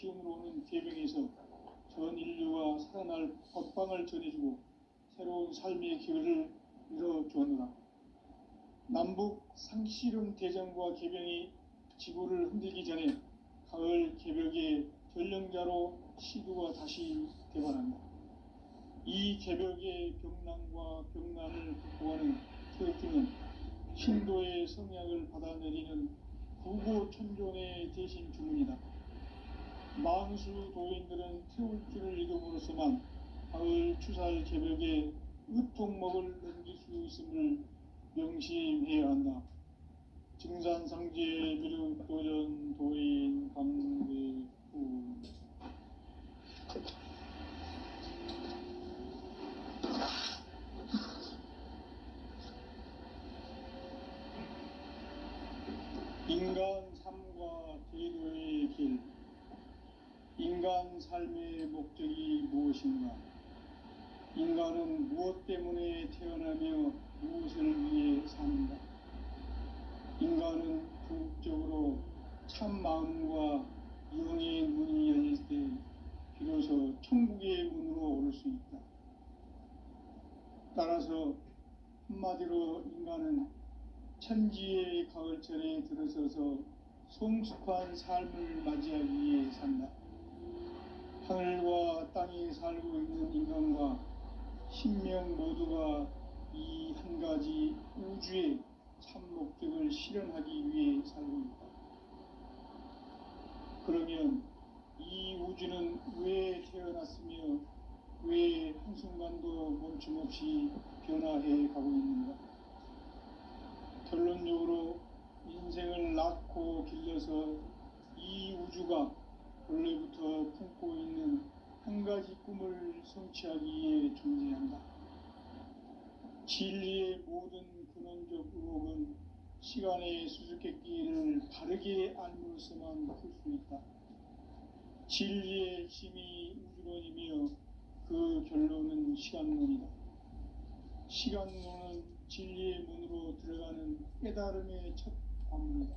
시흥으로 오는 개병에서 전 인류가 살아날 법방을 전해주고 새로운 삶의 기회를 열어주었노라. 남북 상씨름 대전과 개병이 지구를 흔들기 전에 가을 개벽의 전령자로 시두가 다시 되관한다. 이 개벽의 병난과 병난을 극복하는 태극기는 신도의 성약을 받아내리는 구고천존의 대신 주문이다. 만수 도인들은 태울 줄을 읽음으로써만 가을 추살 개벽에 으통먹을 넘길 수 있음을 명심해야 한다. 증산상제 미륵도전 도인 강대구. 인간 삶과 제도의 길. 인간 삶의 목적이 무엇인가? 인간은 무엇 때문에 태어나며 무엇을 위해 사는가? 인간은 궁극적으로 참 마음과 영의 문이 열릴 때 비로소 천국의 문으로 오를 수 있다. 따라서 한마디로 인간은 천지의 가을철에 들어서서 성숙한 삶을 맞이하기 위해 산다. 하늘과 땅에 살고 있는 인간과 신명 모두가 이 한 가지 우주의 참 목적을 실현하기 위해 살고 있다. 그러면 이 우주는 왜 태어났으며 왜 한순간도 멈춤없이 변화해 가고 있는가? 결론적으로 인생을 낳고 길러서 이 우주가 원래부터 품고 있는 한 가지 꿈을 성취하기 위해 존재한다. 진리의 모든 근원적 의혹은 시간의 수수께끼를 바르게 알므로서만 풀 수 있다. 진리의 핵심이 우주론이며 그 결론은 시간론이다. 시간론은 진리의 문으로 들어가는 깨달음의 첫 관문이다.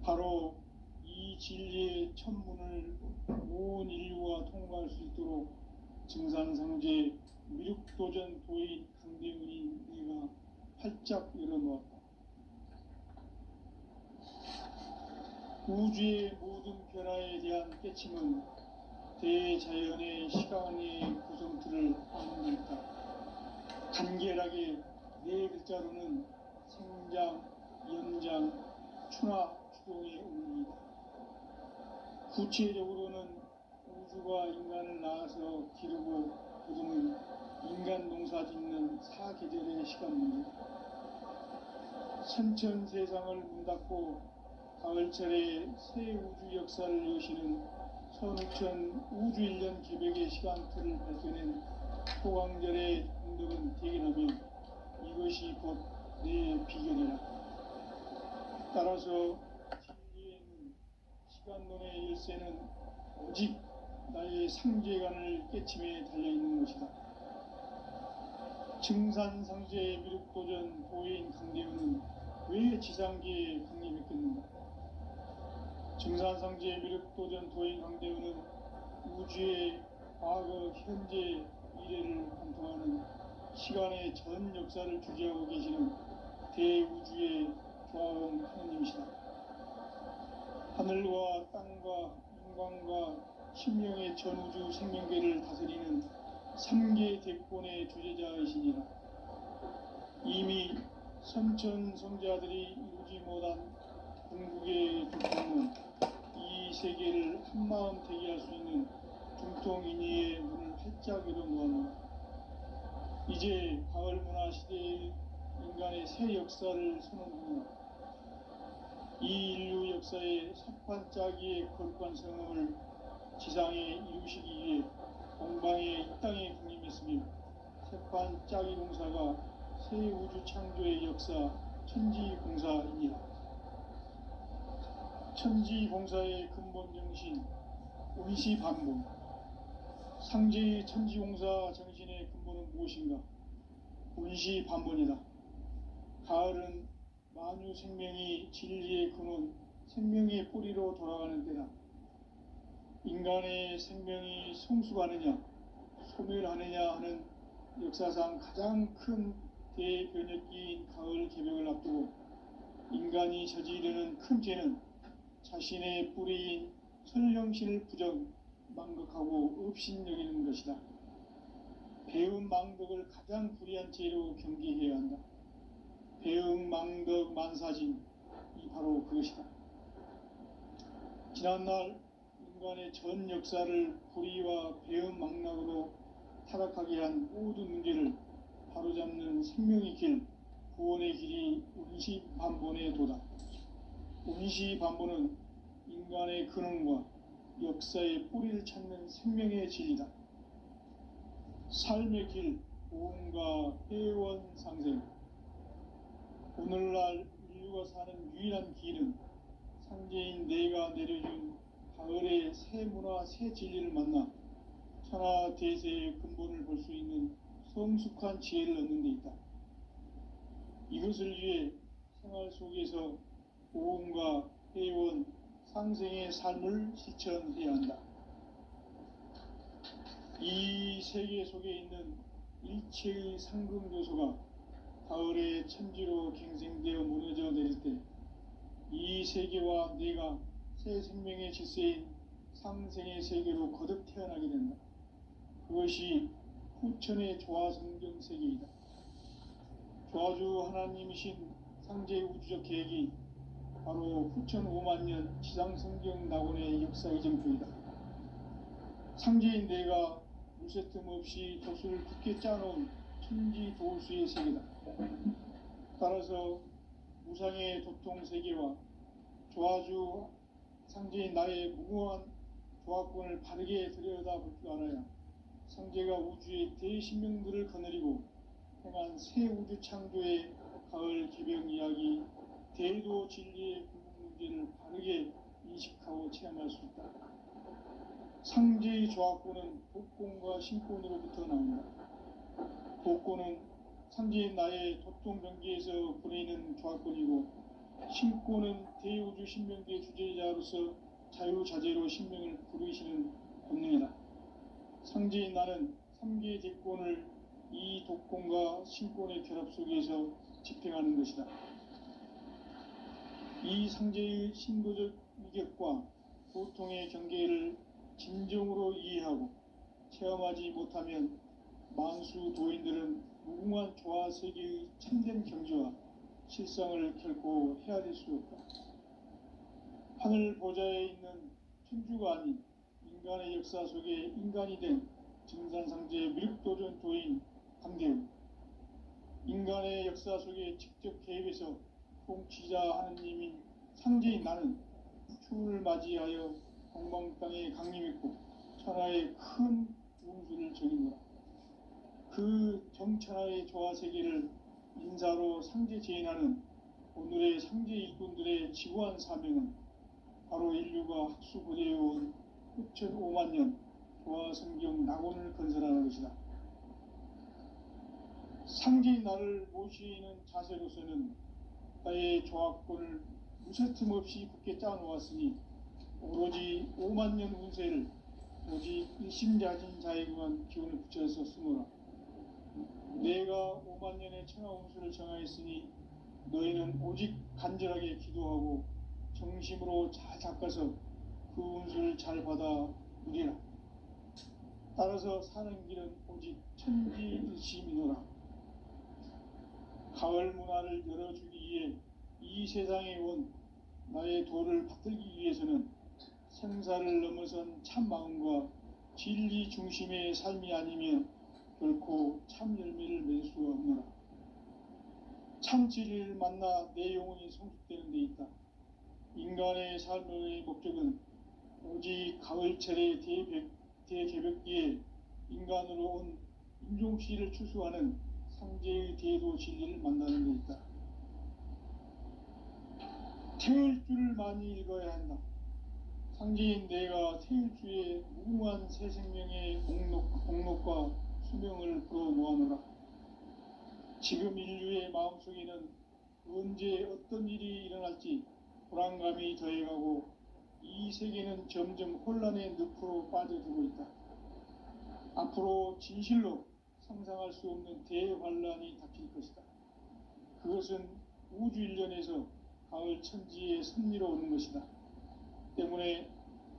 바로 이 진리의 첫 문을 온 인류가 통과할 수 있도록 증산상제 미륵도전 도인 강대훈이 내가 활짝 열어놓았다. 우주의 모든 변화에 대한 깨침은 대자연의 시간의 구성틀을 아는 데 있다. 간결하게 네 글자로는 생장, 연장, 추나 추동의 원리이다. 구체적으로는 우주가 인간을 낳아서 기르고 거두는 인간 농사 짓는 사계절의 시간 문제다. 선천 세상을 문 닫고 가을철에 새 우주 역사를 여시는 선우천 우주일년 개벽의 시간틀을 밝혀낸 호광절의 공덕은 대견하며 이것이 곧 내 비결이라. 따라서 진리에는 시간론의 열쇠는 오직 나의 상제관을 깨침에 달려있는 것이다. 증산상제 미륵도전 도인 강대훈은 왜 지상계에 강림했겠는가? 증산상제 미륵도전 도인 강대훈은 우주의 과거, 현재, 미래를 관통하는 시간의 전 역사를 주재하고 계시는 대우주의 조화원 하느님이시다. 하늘과 땅과 인간과 신명의 전우주 생명계를 다스리는 3계 대권의 주제자이시니라. 이미 선천성자들이 이루지 못한 궁극의 두통은 이 세계를 한마음 되게 할 수 있는 중통인의의 문을 활짝 열어놓았노라. 이제 가을 문화 시대의 인간의 새 역사를 선언하노라. 이 인류 역사의 첫 반짝이의 거룩한 성음을 지상에 이루시기 위해 동방의 이 땅에 강림했으며 새반짝이 공사가 새 우주 창조의 역사 천지공사입니다. 천지공사의 근본 정신 원시반복. 상제의 천지공사 정신의 근본은 무엇인가? 원시반복이다. 가을은 만유 생명이 진리의 근원, 생명의 뿌리로 돌아가는 때다. 인간의 생명이 성숙하느냐 소멸하느냐 하는 역사상 가장 큰 대변혁기인 가을 개벽을 앞두고 인간이 저지르는 큰 죄는 자신의 뿌리인 설령신을 부정, 망극하고 업신여기는 것이다. 배음 망덕을 가장 불의한 죄로 경계해야 한다. 배음 망덕 만사진이 바로 그것이다. 지난날 인간의 전 역사를 불의와 배음 망락으로 타락하게 한 모든 문제를 바로잡는 생명의 길, 구원의 길이 운시반본의 도다. 운시반본은 인간의 근원과 역사의 뿌리를 찾는 생명의 진리다. 삶의 길, 보험과 회원 상생. 오늘날 인류가 사는 유일한 길은 상제인 내가 내려준 가을의 새 문화, 새 진리를 만나 천하 대세의 근본을 볼 수 있는 성숙한 지혜를 얻는 데 있다. 이것을 위해 생활 속에서 보험과 회원, 상생의 삶을 실천해야 한다. 이 세계 속에 있는 일체의 상금요소가 가을의 천지로 갱생되어 무너져 내릴 때 이 세계와 내가 새 생명의 질서인 상생의 세계로 거듭 태어나게 된다. 그것이 후천의 조화성경 세계이다. 조화주 하나님이신 상제 우주적 계획이 바로 후천 5만년 지상성경 낙원의 역사 이정표이다. 상제인 내가 물새 틈 없이 돛을 굳게 짜놓은 천지 도수의 세계다. 따라서 무상의 도통 세계와 조화주 상제인 나의 무궁한 조화권을 바르게 들여다볼 줄 알아야 상제가 우주의 대신명들을 거느리고 행한 새 우주 창조의 가을 개벽 이야기, 대도 진리의 궁극 문제를 바르게 인식하고 체험할 수 있다. 상제의 조화권은 복권과 신권으로부터 나온다. 복권은 상제인 나의 도통병기에서 보내는 조화권이고, 신권은 대우주 신명기의 주제자로서 자유자재로 신명을 부르시는 권능이다. 상제인 나는 3개의 대권을 이 독권과 신권의 결합 속에서 집행하는 것이다. 이 상제의 신도적 위격과 보통의 경계를 진정으로 이해하고 체험하지 못하면 만수 도인들은 무궁한 조화 세계의 참된 경지와 실상을 결코 헤아릴 수 없다. 하늘 보좌에 있는 천주가 아닌 인간의 역사 속에 인간이 된 증산상제의 미륵도전 도인 강대우, 인간의 역사 속에 직접 개입해서 통치자 하느님인 상제인 나는 추운을 맞이하여 동방 땅에 강림했고 천하의 큰 운수를 정인노라. 그 정천하의 조화 세계를 인사로 상제 제인하는 오늘의 상제 일꾼들의 지구한 사명은 바로 인류가 학수고대해온 후천 5만년 조화 성경 낙원을 건설하는 것이다. 상제인 나를 모시는 자세로서는 나의 조화권을 무쇠틈 없이 굳게 짜놓았으니 오로지 5만년 운세를 오직 일심자진 자에게만 기운을 붙여서 쓰노라. 내가 5만년의 천하 운수를 정하였으니 너희는 오직 간절하게 기도하고 정심으로 잘 닦아서 그 운수를 잘 받아 누리라. 따라서 사는 길은 오직 천지일심이노라. 가을 문화를 열어주기 위해 이 세상에 온 나의 도를 받들기 위해서는 생사를 넘어선 참 마음과 진리 중심의 삶이 아니면 결코 참 열매를 맺을 수 없노라. 참 진리를 만나 내 영혼이 성숙되는 데 있다. 인간의 삶의 목적은 오직 가을철의 대개벽기에 인간으로 온 인종씨를 추수하는 상제의 대도 진리를 만나는 데 있다. 태을 줄을 많이 읽어야 한다. 상제인 내가 태일주의 무궁한 새 생명의 공록과 수명을 불어놓아노라. 지금 인류의 마음속에는 언제 어떤 일이 일어날지 불안감이 더해가고 이 세계는 점점 혼란의 늪으로 빠져들고 있다. 앞으로 진실로 상상할 수 없는 대환란이 닥칠 것이다. 그것은 우주 일련에서 가을 천지의 섭리로 오는 것이다. 때문에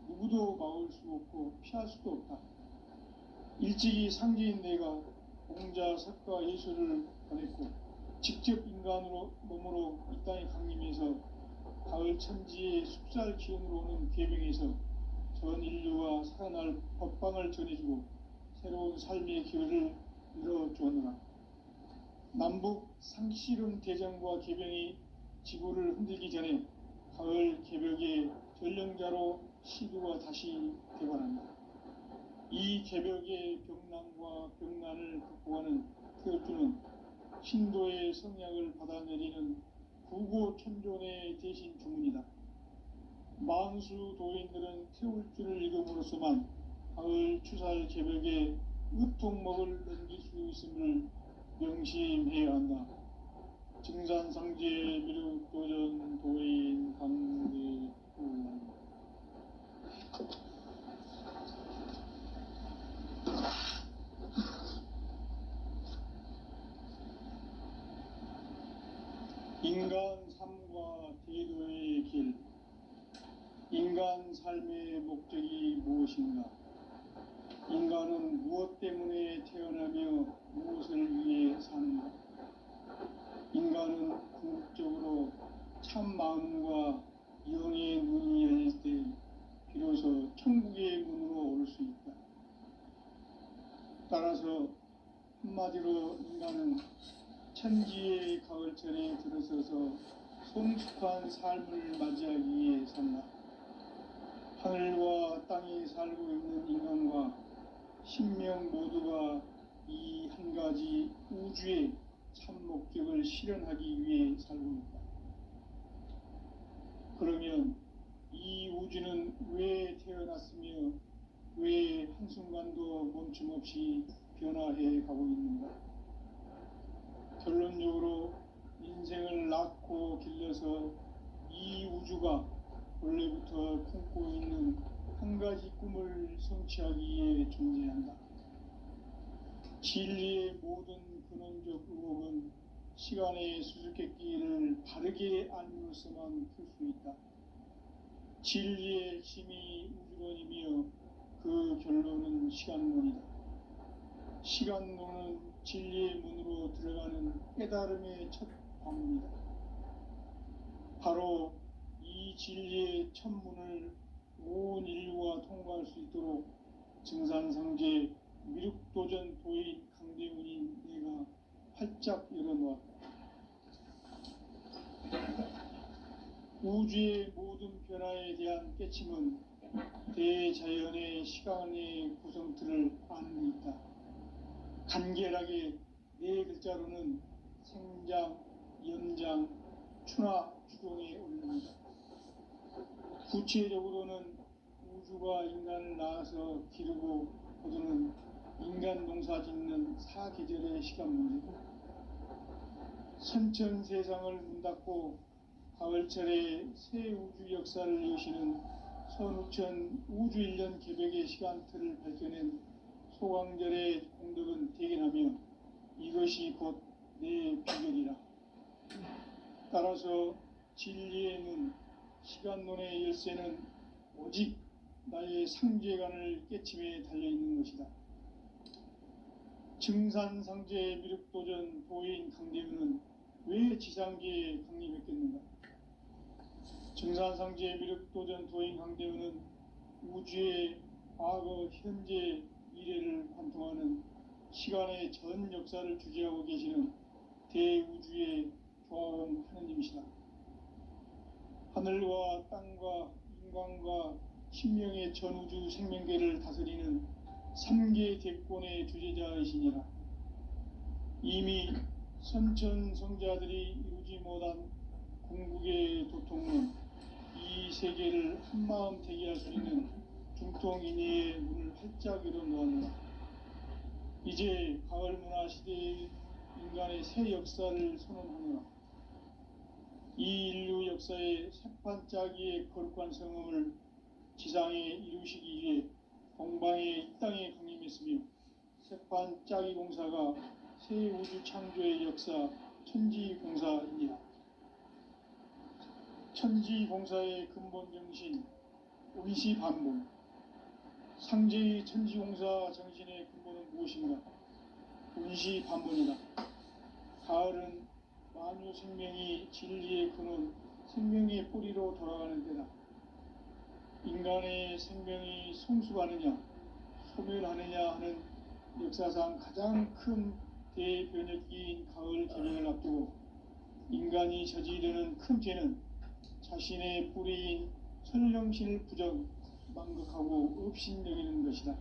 누구도 막을 수 없고 피할 수도 없다. 일찍이 상제인 내가 공자, 석가, 예수를 보냈고 직접 인간으로 몸으로 이 땅에 강림해서 가을 천지의 숲살 기운으로 오는 계명에서 전 인류와 살아날 법방을 전해주고 새로운 삶의 기회를 열어주었노라. 남북 상씨름 대전과 개병이 지구를 흔들기 전에 가을 개벽의 전령자로 시두가 다시 되관한다. 이 개벽의 병난과 병난을 극복하는 태엽주는 신도의 성약을 받아내리는 구고천존의 대신 주문이다. 만수 도인들은 태울주를 읽음으로써만 가을 추살 개벽에 으통먹을 넘길 수 있음을 명심해야 한다. 증산상제 미륵도전 도인 강대구. 인간 삶과 대도의 길. 인간 삶의 목적이 무엇인가? 인간은 무엇 때문에 태어나며 무엇을 위해 사는가? 인간은 궁극적으로 참 마음과 영의 문이 열릴 때 비로소 천국의 문으로 오를 수 있다. 따라서 한마디로 인간은 천지의 가을철에 들어서서 성숙한 삶을 맞이하기 위해 산다. 하늘과 땅에 살고 있는 인간과 신명 모두가 이 한 가지 우주의 참 목적을 실현하기 위해 살고 있다. 그러면 이 우주는 왜 태어났으며 왜 한순간도 멈춤없이 변화해 가고 있는가? 결론적으로 인생을 낳고 길러서 이 우주가 원래부터 품고 있는 한 가지 꿈을 성취하기 위해 존재한다. 진리의 모든 근원적 의혹은 시간의 수수께끼를 바르게 알므로서만 풀 수 있다. 진리의 힘이 우주론이며 그 결론은 시간론이다. 시간론은 진리의 문으로 들어가는 깨달음의 첫 관문이다. 바로 이 진리의 첫 문을 온 인류가 통과할 수 있도록 증산상제 미륵도전 도인 강대훈인 내가 활짝 열어놓았다. 우주의 모든 변화에 대한 깨침은 대자연의 시간의 구성틀을 아는 데 있다. 간결하게 네 글자로는 생장, 연장, 추나 추동에 올립니다. 구체적으로는 우주가 인간을 낳아서 기르고 거두는 인간 농사 짓는 사계절의 시간 문제고, 선천 세상을 문 닫고 가을철에 새 우주 역사를 여시는 선우천 우주 1년 개벽의 시간틀을 밝혀낸 소강절의 공덕은 대견하며 이것이 곧 내 비결이라. 따라서 진리의 문, 시간론의 열쇠는 오직 나의 상제관을 깨침에 달려있는 것이다. 증산상제 미륵도전 도인 강대훈은 왜 지상계에 강림했겠는가? 증산상제 미륵도전 도인 강대훈은 우주의 과거, 현재, 미래를 관통하는 시간의 전 역사를 주재하고 계시는 대우주의 조화원 하느님이시다. 하늘과 땅과 인간과 신명의 전우주 생명계를 다스리는 3계 대권의 주재자이시니라. 이미 선천성자들이 이루지 못한 궁극의 도통은 이 세계를 한마음 대기할 수 있는 중통인의의 문을 활짝 열어놓았노라. 이제 가을 문화 시대의 인간의 새 역사를 선언하노라. 이 인류 역사의 새판짜기의 거룩한 성음을 지상에 이루시기 위해 동방의 이 땅에 강림했으며 세판 짜기 공사가 새 우주 창조의 역사 천지공사입니다. 천지공사의 근본 정신 운시반복. 상제의 천지공사 정신의 근본은 무엇인가? 운시반복이다. 가을은 만유 생명이 진리의 근원, 생명의 뿌리로 돌아가는 때다. 인간의 생명이 성숙하느냐, 소멸하느냐 하는 역사상 가장 큰 대변혁기인 가을 개명을 앞두고 인간이 저지르는 큰 죄는 자신의 뿌리인 선령신을 망각하고 업신여기는 것이다.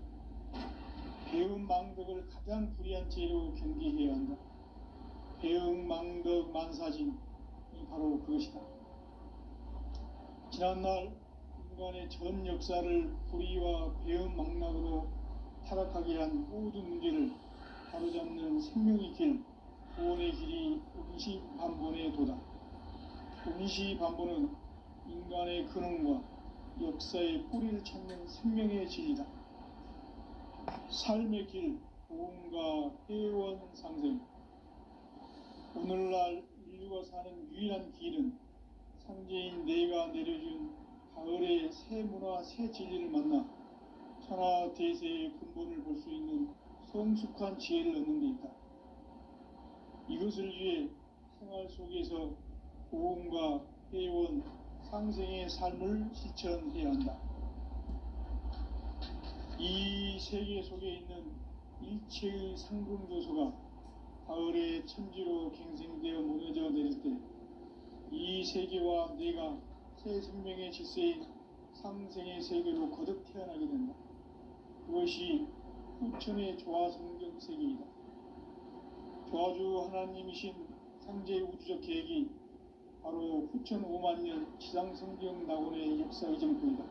배음 망덕을 가장 불의한 죄로 경계해야 한다. 배음 망덕 만사진이 바로 그것이다. 지난날 인간의 전 역사를 불의와 배음 망락으로 타락하게 한 모든 문제를 바로잡는 생명의 길, 구원의 길이 운시반본의 도다. 운시반본은 인간의 근원과 역사의 뿌리를 찾는 생명의 진리다. 삶의 길, 보험과 회원 상생. 오늘날 인류가 사는 유일한 길은 상제인 내가 내려준 가을의 새 문화, 새 진리를 만나 천하 대세의 근본을 볼 수 있는 성숙한 지혜를 얻는 데 있다. 이것을 위해 생활 속에서 보험과 회원, 상생의 삶을 실천해야 한다. 이 세계 속에 있는 일체의 상금조소가 가을의 천지로 갱생되어 무너져 내릴 때 이 세계와 내가 새 생명의 질서인 상생의 세계로 거듭 태어나게 된다. 그것이 후천의 조화성경 세계이다. 조화주 하나님이신 상제의 우주적 계획이 바로 후천 5만년 지상성경 낙원의 역사 의정표이다.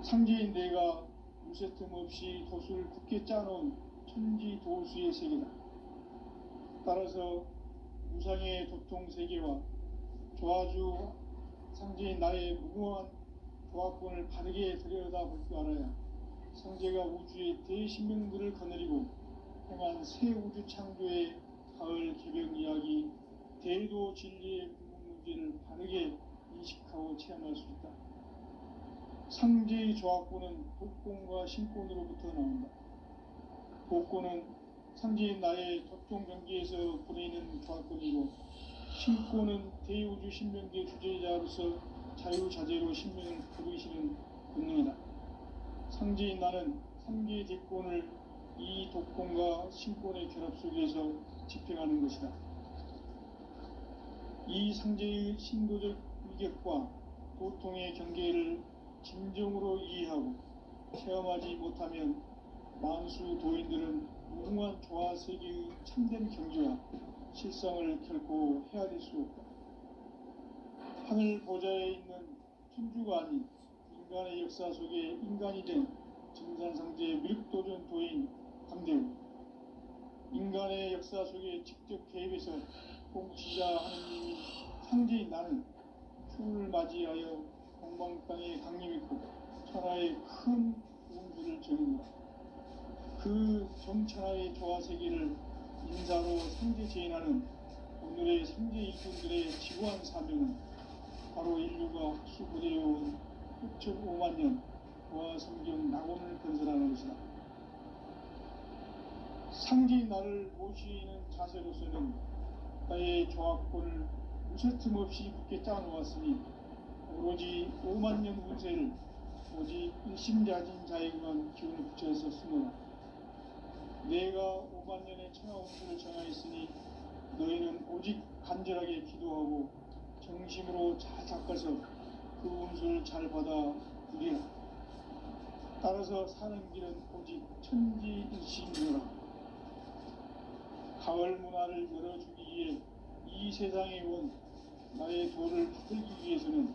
상제인 내가 무쇠틈 없이 도수를 굳게 짜놓은 천지도수의 세계다. 따라서 무상의 도통세계와 조화주 상제인 나의 무궁한 조화권을 바르게 들여다볼 줄 알아야 상제가 우주의 대신명들을 거느리고 행한 새 우주 창조의 가을 개병 이야기, 대도 진리의 궁극 문제를 바르게 인식하고 체험할 수 있다. 상제의 조화권은 독권과 신권으로부터 나온다. 독권은 상제인 나의 도통 경계에서 부리는 조화권이고, 신권은 대우주 신명계 주제자로서 자유자재로 신명을 부르시는 권능이다. 상제인 나는 상계의 대권을 이 독권과 신권의 결합 속에서 집행하는 것이다. 이 상제의 신도적 위격과 도통의 경계를 진정으로 이해하고 체험하지 못하면 만수 도인들은 무궁한 조화 세계의 참된 경지와 실상을 결코 헤아릴 수 없다. 하늘 보좌에 있는 천주가 아닌 인간의 역사 속에 인간이 된 증산상제의 미륵도전 도인 강대우, 인간의 역사 속에 직접 개입해서 통치자 하느님이 상제인 나는 추운을 맞이하여 동방땅에 강림했고 천하의 큰 운수를 정했노라. 그 정천하의 조화세계를 인사로 상제 제인하는 오늘의 상제 일꾼들의 지구한 사명은 바로 인류가 수부되어온 6,5만 년 조화성경 낙원을 건설하는 것이다. 상제인 나를 모시는 자세로서는 나의 조화권을 무쇠틈 없이 굳게 짜놓았으니 오로지 5만 년 운세를 오직 일심자진 자에게만 기운을 붙여서 쓰노라. 내가 5만 년의 천하 운수를 정하였으니 너희는 오직 간절하게 기도하고 정심으로 잘 닦아서 그 운수를 잘 받아 누리라. 따라서 사는 길은 오직 천지일심이라. 가을 문화를 열어주기 위해 이 세상에 온 나의 도를 붙들기 위해서는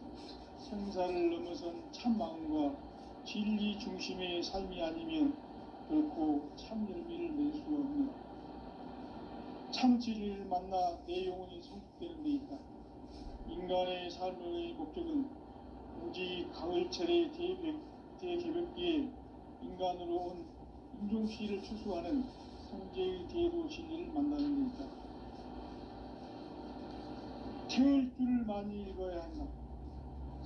생사를 넘어선 참 마음과 진리 중심의 삶이 아니면 결코 참 열매를 낼 수가 없노라. 참 진리를 만나 내 영혼이 성숙되는 데 있다. 인간의 삶의 목적은 오직 가을철의 대개벽기에 인간으로 온 인종시를 추수하는 상제의 대로 진리를 만나는 데 있다. 태울 줄을 많이 읽어야 한다.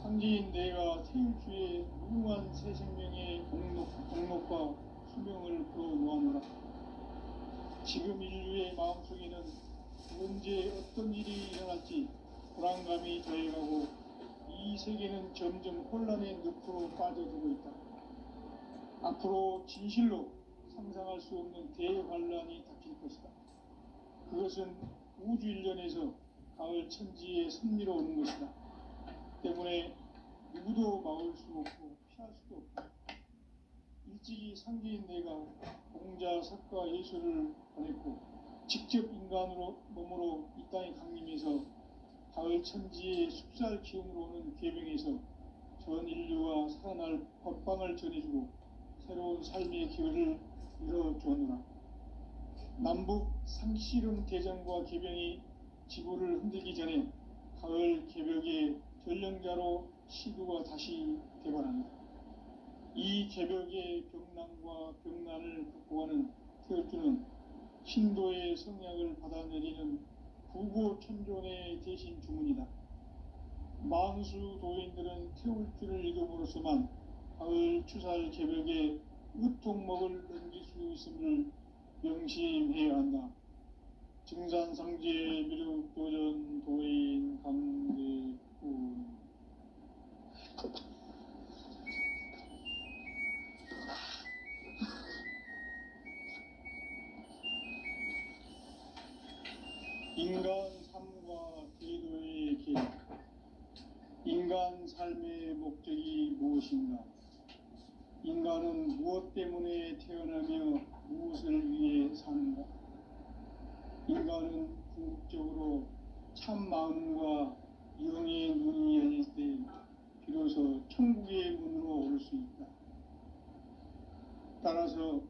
상제인 내가 태울 주의 무궁한 새 생명의 공록과 수명을 풀어놓아노라. 지금 인류의 마음속에는 언제 어떤 일이 일어날지 불안감이 더해가고 이 세계는 점점 혼란의 늪으로 빠져들고 있다. 앞으로 진실로 상상할 수 없는 대환란이 닥칠 것이다. 그것은 우주 일련에서 가을 천지에 선미로 오는 것이다. 때문에 누구도 막을 수 없고 피할 수도 없다. 일찍이 상제인 내가 공자, 석가, 예수를 보냈고 직접 인간으로 몸으로 이 땅에 강림해서 가을 천지의 숲살 기운으로 오는 계명에서 전 인류와 살아날 법방을 전해주고 새로운 삶의 기회를 열어주었노라. 남북 상씨름 대전과 계병이 지구를 흔들기 전에 가을 개벽의 전령자로 시두가 다시 개발한다. 이 개벽의 병난과 병난을 극복하는 태울주는 신도의 성약을 받아내리는 구고천존의 대신 주문이다. 만수 도인들은 태울주를 이름으로서만 가을 추살 개벽의 으통목을 넘길 수 있음을 명심해야 한다. 증산상제 미륵도전 도인 강대군. 인간 삶과 기도의 길. 인간 삶의 목적이 무엇인가? 인간은 무엇 때문에 태어나며 무엇을 위해 사는가? 인간은 궁극적으로 참 마음과 영의 눈이 열릴 때 비로소 천국의 문으로 오를 수 있다. 따라서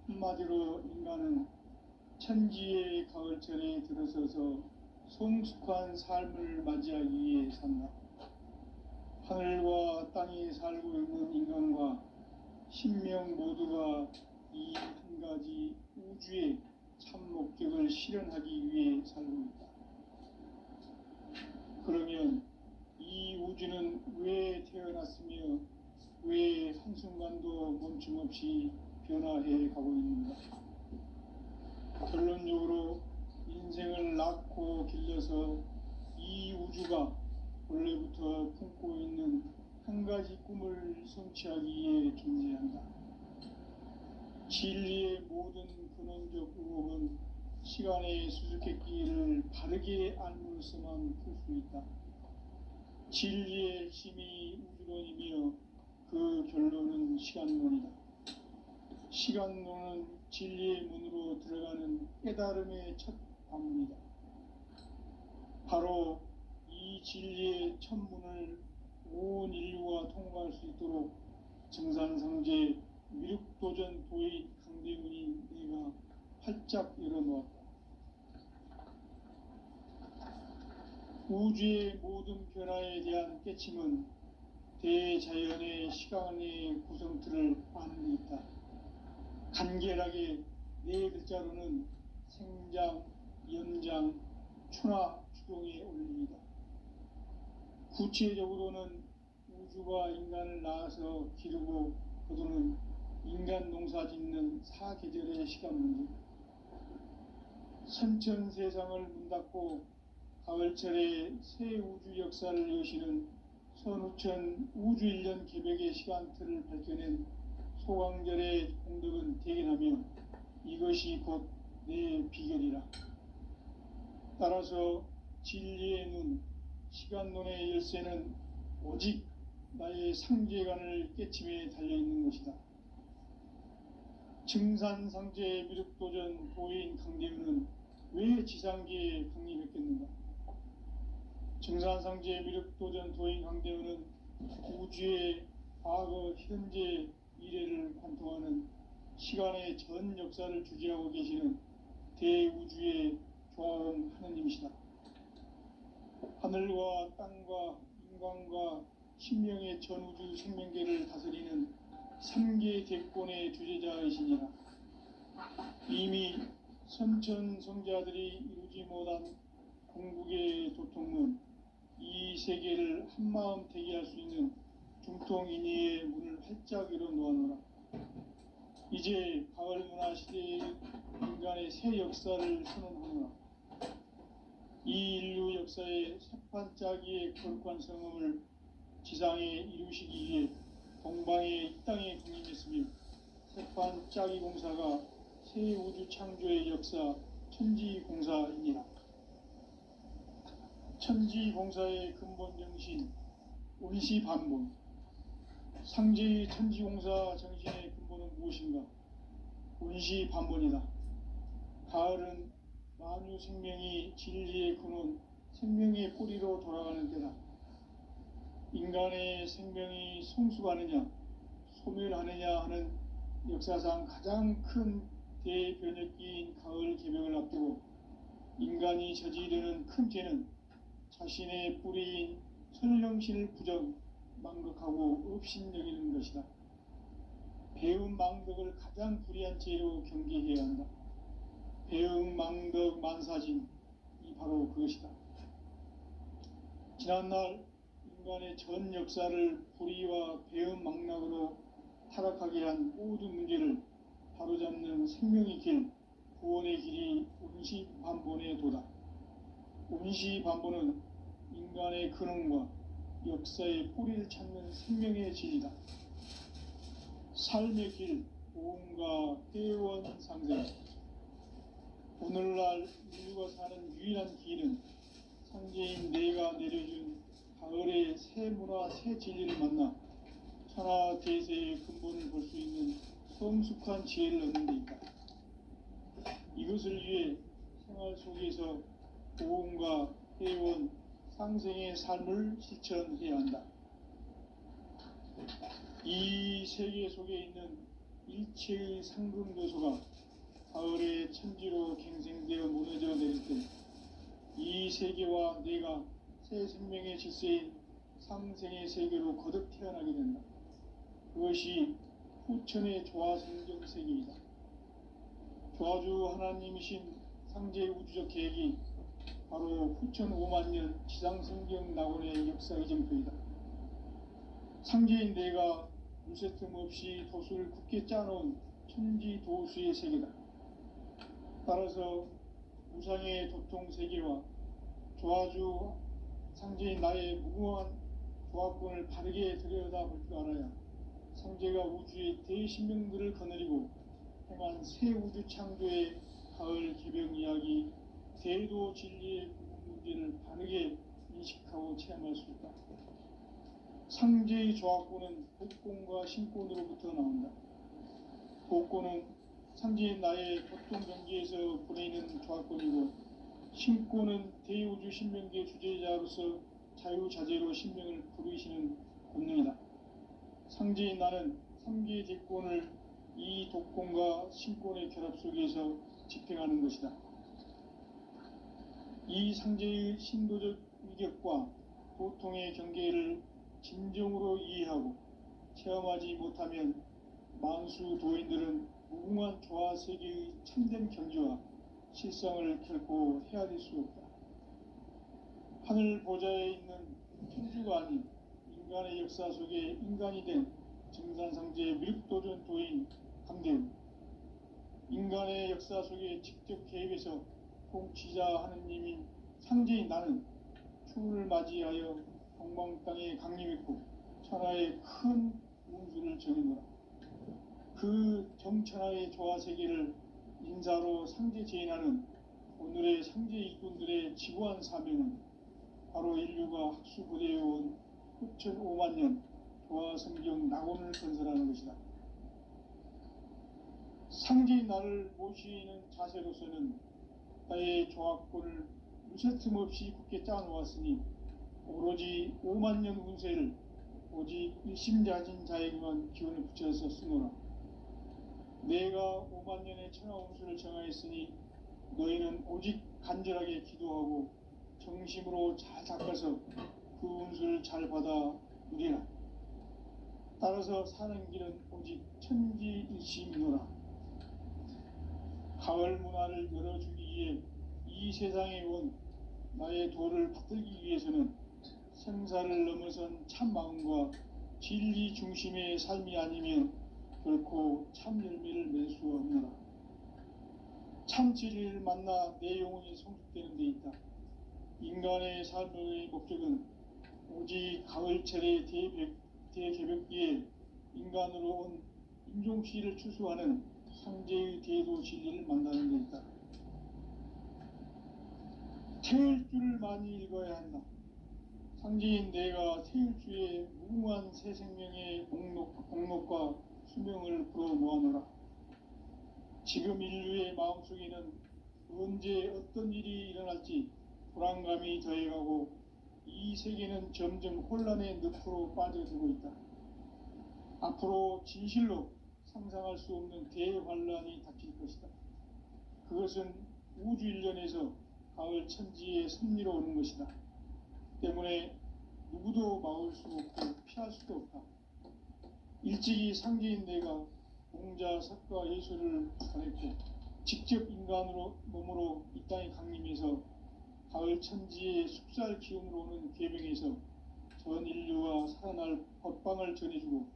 한마디로 인간은 천지의 가을철에 들어서서 성숙한 삶을 맞이하기 위해 산다. 하늘과 땅에 살고 있는 인간과 신명 모두가 이 한 가지 우주의 참 목적을 실현하기 위해 살고 있다. 그러면 이 우주는 왜 태어났으며 왜 한순간도 멈춤없이 변화해 가고 있는가? 결론적으로 인생을 낳고 길러서 이 우주가 원래부터 품고 있는 한 가지 꿈을 성취하기 위해 존재한다. 진리의 모든 근원적 의혹은 시간의 수수께끼를 바르게 알므로서만 풀 수 있다. 진리의 핵심이 우주론이며 그 결론은 시간론이다. 시간론은 진리의 문으로 들어가는 깨달음의 첫 관문이다. 바로 이 진리의 첫 문을 온 인류가 통과할 수 있도록 증산상제 미륵도전 도인 강대군이 내가 활짝 열어놓았다. 우주의 모든 변화에 대한 깨침은 대자연의 시간의 구성틀을 아는 데 있다. 간결하게 네 글자로는 생장, 연장, 추나 추동의 원리이다. 구체적으로는 우주가 인간을 낳아서 기르고 거두는 인간 농사 짓는 사계절의 시간 문제. 선천 세상을 문 닫고 가을철에 새 우주 역사를 여시는 선우천 우주 1년 개벽의 시간틀을 밝혀낸 소강절의 공덕은 대견하며 이것이 곧 내 비결이라. 따라서 진리의 눈, 시간론의 열쇠는 오직 나의 상제관을 깨침에 달려있는 것이다. 증산상제 미륵도전 도인 강대훈은 왜 지상계에 강림했겠는가? 증산상제 미륵도전 도인 강대훈은 우주의 과거, 현재, 미래를 관통하는 시간의 전 역사를 주재하고 계시는 대우주의 조화음 하느님이시다. 하늘과 땅과 인간과 신명의 전우주 생명계를 다스리는 3계 대권의 주제자이시니라. 이미 선천성자들이 이루지 못한 궁극의 도통문 이 세계를 한마음 대기할 수 있는 중통인의의 문을 활짝 열어 놓아노라. 이제 가을 문화 시대의 인간의 새 역사를 선언하노라. 이 인류 역사의 새판짜기의 거룩한 성음을 지상에 이루시기 위해 동방의 이 땅에 군림했으며 새판짜기 공사가 새 우주 창조의 역사 천지공사이니라. 천지공사의 근본 정신 운시반본. 상제의 천지공사 정신의 근본은 무엇인가? 운시반본이다. 가을은 만유 생명이 진리의 근원, 생명의 뿌리로 돌아가는 때다. 인간의 생명이 성숙하느냐, 소멸하느냐 하는 역사상 가장 큰 대변혁기인 가을 개명을 앞두고 인간이 저지르는 큰 죄는 자신의 뿌리인 설령신을 부정, 망극하고 업신여기는 것이다. 배음 망덕을 가장 불의한 죄로 경계해야 한다. 배음 망덕 만사진이 바로 그것이다. 지난날 인간의 전 역사를 불의와 배음 망락으로 타락하게 한 모든 문제를 바로잡는 생명의 길, 구원의 길이 운시반본의 도다. 운시반본은 인간의 근원과 역사의 뿌리를 찾는 생명의 진리다. 삶의 길, 보험과 회원 상생. 오늘날 인류가 사는 유일한 길은 상제인 내가 내려준 가을의 새 문화, 새 진리를 만나 천하 대세의 근본을 볼 수 있는 성숙한 지혜를 얻는 데 있다. 이것을 위해 생활 속에서 보험과 회원, 상생의 삶을 실천해야 한다. 이 세계 속에 있는 일체의 상금도소가 가을의 천지로 갱생되어 무너져 내릴 때 이 세계와 내가 새 생명의 질서인 상생의 세계로 거듭 태어나게 된다. 그것이 후천의 조화성경 세계이다. 조화주 하나님이신 상제 우주적 계획이 바로 후천 5만년 지상성경 낙원의 역사의 정표이다. 상제인 내가 물새틈 없이 도수를 굳게 짜놓은 천지도수의 세계다. 따라서 우상의 도통 세계와 조화주 상제인 나의 무궁한 조합권을 바르게 들여다볼 줄 알아야 상제가 우주의 대신명들을 거느리고 행한 새 우주 창조의 가을 개병 이야기, 대도 진리의 문제를 바르게 인식하고 체험할 수 있다. 상제의 조합권은 복권과 신권으로부터 나온다. 복권은 상제인 나의 보통 경계에서 보내는 조합권이고, 신권은 대우주 신명계 주제자로서 자유자재로 신명을 부르시는 본능이다. 상제인 나는 3계 대권을 이 독권과 신권의 결합 속에서 집행하는 것이다. 이 상제의 신도적 위격과 도통의 경계를 진정으로 이해하고 체험하지 못하면 만수 도인들은 무궁한 조화 세계의 참된 경지와 실상을 결코 헤아릴 수 없다. 하늘 보좌에 있는 천주가 아닌 인간의 역사 속에 인간이 된 정산상제의 미륵도전 도인 강대우, 인간의 역사 속에 직접 개입해서 통치자 하느님인 상제인 나는 추운을 맞이하여 동방 땅에 강림했고 천하의 큰 운수를 정해놓으라. 그 정천하의 조화세계를 인사로 상제 제인하는 오늘의 상제 일꾼들의 지구한 사명은 바로 인류가 학수고대해온 후천 5만년 조화성경 낙원을 건설하는 것이다. 상제인 나를 모시는 자세로서는 나의 조합권을 무쇠틈 없이 굳게 짜놓았으니 오로지 5만년 운세를 오직 일심자진 자에게만 기운을 붙여서 쓰노라. 내가 5만년의 천하 운수를 정하였으니 너희는 오직 간절하게 기도하고 정심으로 잘 닦아서 그 운수를 잘 받아 누리라. 따라서 사는 길은 오직 천지일심이노라. 가을 문화를 열어주기 위해 이 세상에 온 나의 도를 붙들기 위해서는 생사를 넘어선 참 마음과 진리 중심의 삶이 아니면 결코 참 열매를 맺을 수 없노라. 참 진리를 만나 내 영혼이 성숙되는 데 있다. 인간의 삶의 목적은 오직 가을철의 대개벽기에 인간으로 온 임종시를 추수하는 상제의 대도 진리를 만나는 데 있다. 태일주를 많이 읽어야 한다. 상제인 내가 태일주의 무궁한 새 생명의 공록과 수명을 불어 모아노라. 지금 인류의 마음속에는 언제 어떤 일이 일어날지 불안감이 더해가고 이 세계는 점점 혼란의 늪으로 빠져들고 있다. 앞으로 진실로 상상할 수 없는 대환란이 닥칠 것이다. 그것은 우주 일련에서 가을 천지의 섭리로 오는 것이다. 때문에 누구도 막을 수 없고 피할 수도 없다. 일찍이 상제인 내가 공자, 석가, 예술을 전했고 직접 인간으로 몸으로 이 땅에 강림해서 가을 천지의 숲살 기운으로 오는 계명에서 전 인류와 살아날 법방을 전해주고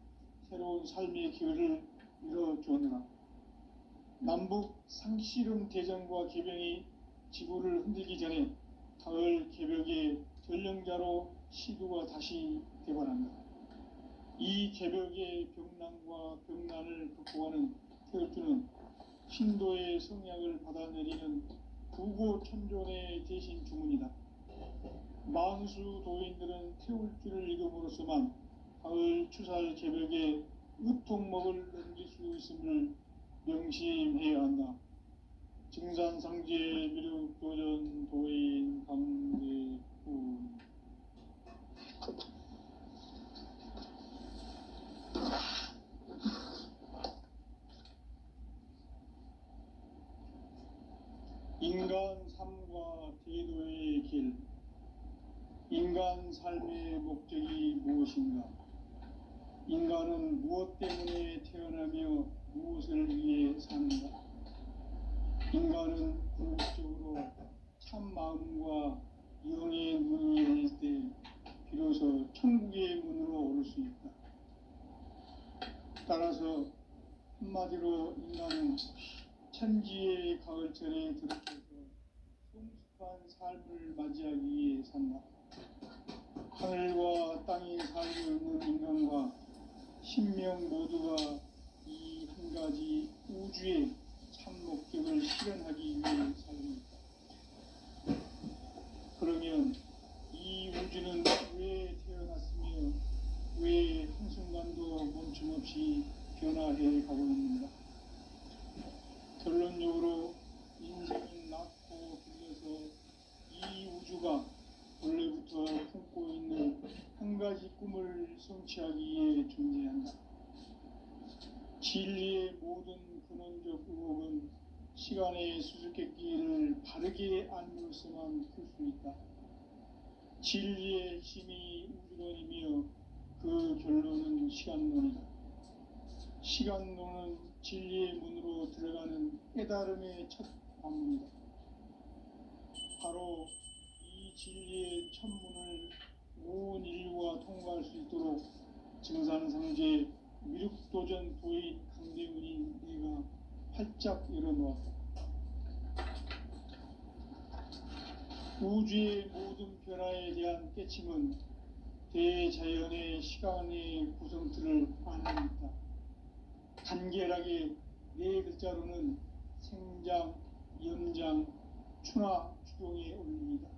새로운 삶의 기회를 열어주었노라. 남북 상씨름 대전과 계병이 지구를 흔들기 전에 가을 개벽의 전령자로 시두가 다시 되관한다. 이 개벽의 병난과 병난을 극복하는 태울주는 신도의 성약을 받아내리는 구고천존의 대신 주문이다. 만수 도인들은 태울주를 읽음으로써만 가을 추살 개벽의 의통목을 넘길 수 있음을 명심해야 한다. 증산상제 미륵도전 도인 강대군. 인간 삶과 대도의 길. 인간 삶의 목적이 무엇인가? 인간은 무엇 때문에 태어나며 무엇을 위해 사는가? 인간은 궁극적으로 참 마음과 영의 눈이 열릴 때 비로소 천국의 문으로 오를 수 있다. 따라서 한마디로 인간은 천지의 가을철에 들어서서 성숙한 삶을 맞이하기 위해 산다. 하늘과 땅이 살고 있는 인간과 신명 모두가 이 한 가지 우주의 참 목적을 실현하기 위해 살고 있다. 그러면 이 우주는 왜 태어났으며 왜 한순간도 멈춤없이 변화해 가고 있는가? 결론적으로 인생은 낳고 길러서 이 우주가 원래부터 품고 있는 한 가지 꿈을 성취하기 위해 존재한다. 진리의 모든 근원적 의혹은 시간의 수수께끼를 바르게 알므로서만 풀 수 있다. 진리의 힘이 우주론이며 그 결론은 시간론이다. 시간론은 진리의 문으로 들어가는 깨달음의 첫 관문이다. 바로 이 진리의 첫 문을 온 인류가 통과할 수 있도록 증산상제 미륵도전 도인 강대군인 내가 활짝 열어놓았다. 우주의 모든 변화에 대한 깨침은 대자연의 시간의 구성틀을 안는다. 간결하게 네 글자로는 생장, 연장, 추나 추동에 올립니다.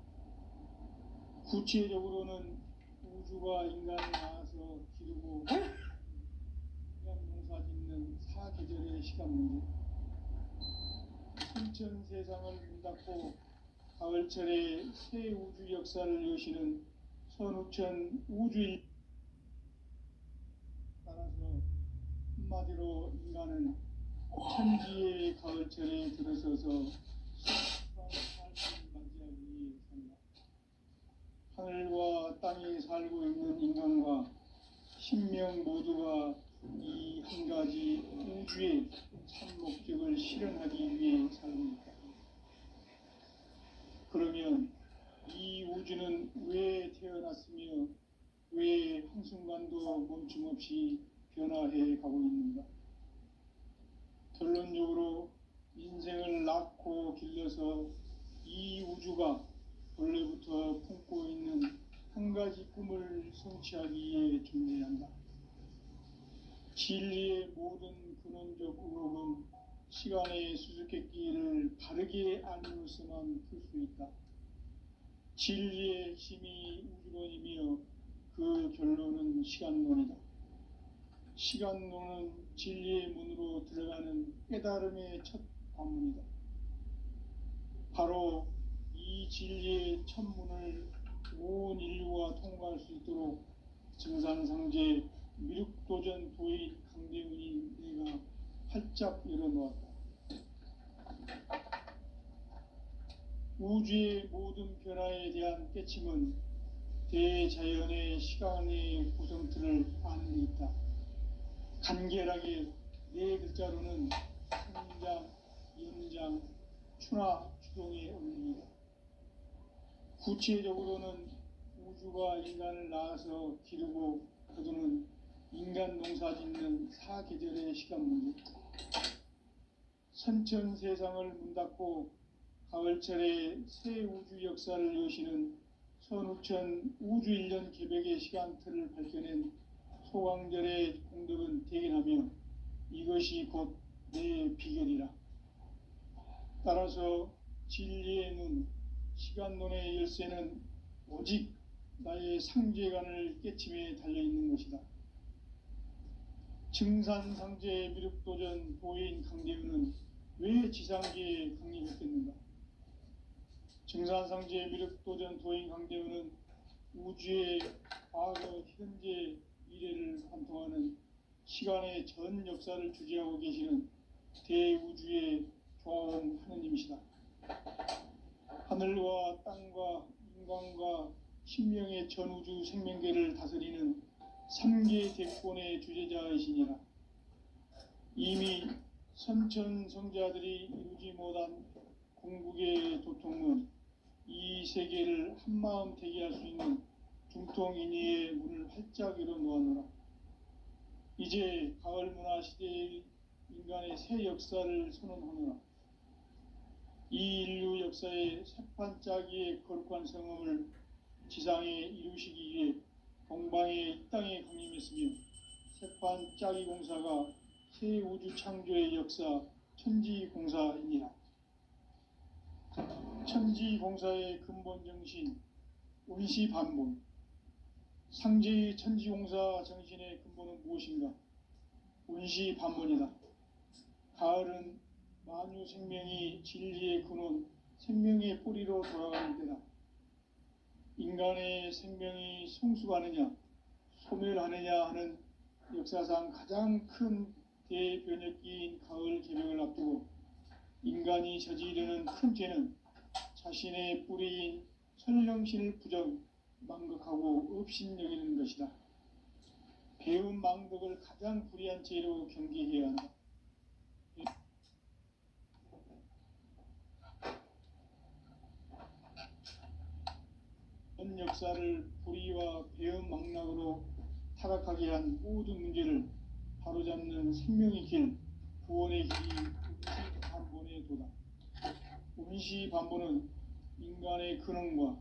구체적으로는 우주가 인간을 낳아서 기르고 인간 농사 짓는 사계절의 시간 문제, 순천 세상을 문 닫고 가을철에 새 우주 역사를 여시는 선우천 우주일. 따라서 한마디로 인간은 천지의 가을철에 들어서서 성숙한 삶을 맞이하기 위해 산다. 하늘과 땅이 살고 있는 인간과 신명 모두가 이 한 가지 우주의 참 목적을 실현하기 위해 삽니다. 그러면 이 우주는 왜 태어났으며 왜 한순간도 멈춤없이 변화해 가고 있는가? 결론적으로 인생을 낳고 길러서 이 우주가 본래부터 품고 있는 한 가지 꿈을 성취하기 위해 존재한다. 진리의 모든 근원적 의혹은 시간의 수수께끼를 바르게 알므로서만 풀 수 있다. 진리의 핵심이 우주론이며 그 결론은 시간론이다. 시간론은 진리의 문으로 들어가는 깨달음의 첫 관문이다. 바로 이 진리의 첫 문을 온 인류가 통과할 수 있도록 증산상제 미륵도전 도인 강대훈이 내가 활짝 열어놓았다. 우주의 모든 변화에 대한 깨침은 대자연의 시간의 구성틀을 아는 데 있다. 간결하게 네 글자로는 성장, 연장, 추나 추동의 원리이다. 구체적으로는 우주가 인간을 낳아서 기르고 거두는 인간 농사 짓는 사계절의 시간 문제, 선천 세상을 문 닫고 가을철에 새 우주 역사를 여시는 선우천 우주 1년 개백의 시간틀을 밝혀낸 소강절의 공덕은 대견하며 이것이 곧 내 비결이라. 따라서 진리의 눈, 시간론의 열쇠는 오직 나의 상제관을 깨침에 달려있는 것이다. 증산상제 미륵도전 도인 강대훈은 왜 지상계에 강림했겠는가? 증산상제 미륵도전 도인 강대훈은 우주의 과거, 현재, 미래를 관통하는 시간의 전 역사를 주재하고 계시는 대우주의 조화원 하느님이시다. 하늘과 땅과 인간과 신명의 전우주 생명계를 다스리는 3계 대권의 주재자이시니라. 이미 선천성자들이 이루지 못한 궁극의 도통은 이 세계를 한마음 대기할 수 있는 중통인의의 문을 활짝 열어놓았노라. 이제 가을 문화 시대의 인간의 새 역사를 선언하노라. 이 인류 역사의 새판짜기의 거룩한 성험을 지상에 이루시기 위해 동방의 이 땅에 강림했으며 새판짜기 공사가 새 우주 창조의 역사 천지공사이니라. 천지공사의 근본 정신 운시반본, 상제의 천지공사 정신의 근본은 무엇인가? 운시반본이다. 가을은 만유 생명이 진리의 근원, 생명의 뿌리로 돌아가는 때다. 인간의 생명이 성숙하느냐, 소멸하느냐 하는 역사상 가장 큰 대변혁기인 가을 개명을 앞두고 인간이 저지르는 큰 죄는 자신의 뿌리인 설령신을 부정, 망극하고 업신여기는 것이다. 배운 망덕을 가장 불의한 죄로 경계해야 한다. 전 역사를 불의와 배은 망락으로 타락하게 한 모든 문제를 바로잡는 생명의 길, 구원의 길이 운시반본의 도다. 운시반본은 인간의 근원과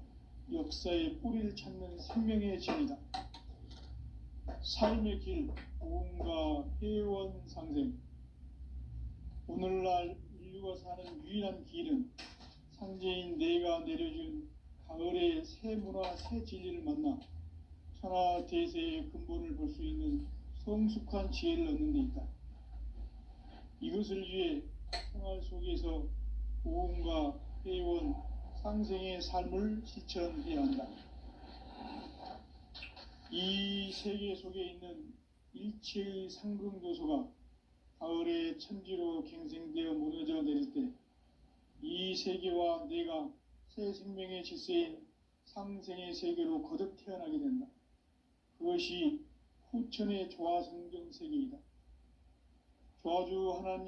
역사의 뿌리를 찾는 생명의 진이다. 삶의 길, 고음과 회원상생. 오늘날 인류가 사는 유일한 길은 상제인 내가 내려준 가을의 새 문화, 새 진리를 만나 천하 대세의 근본을 볼 수 있는 성숙한 지혜를 얻는 데 있다. 이것을 위해 생활 속에서 고음과 회원, 상생의 삶을 실천해야 한다. 이 세계 속에 있는 일체의 상금 요소가 가을의 천지로 갱생되어 무너져 내릴 때 이 세계와 내가 새 생명의 질서인 상생의 세계로 거듭 태어나게 된다. 그것이 후천의 조화성경 세계이다. 조화주 하나님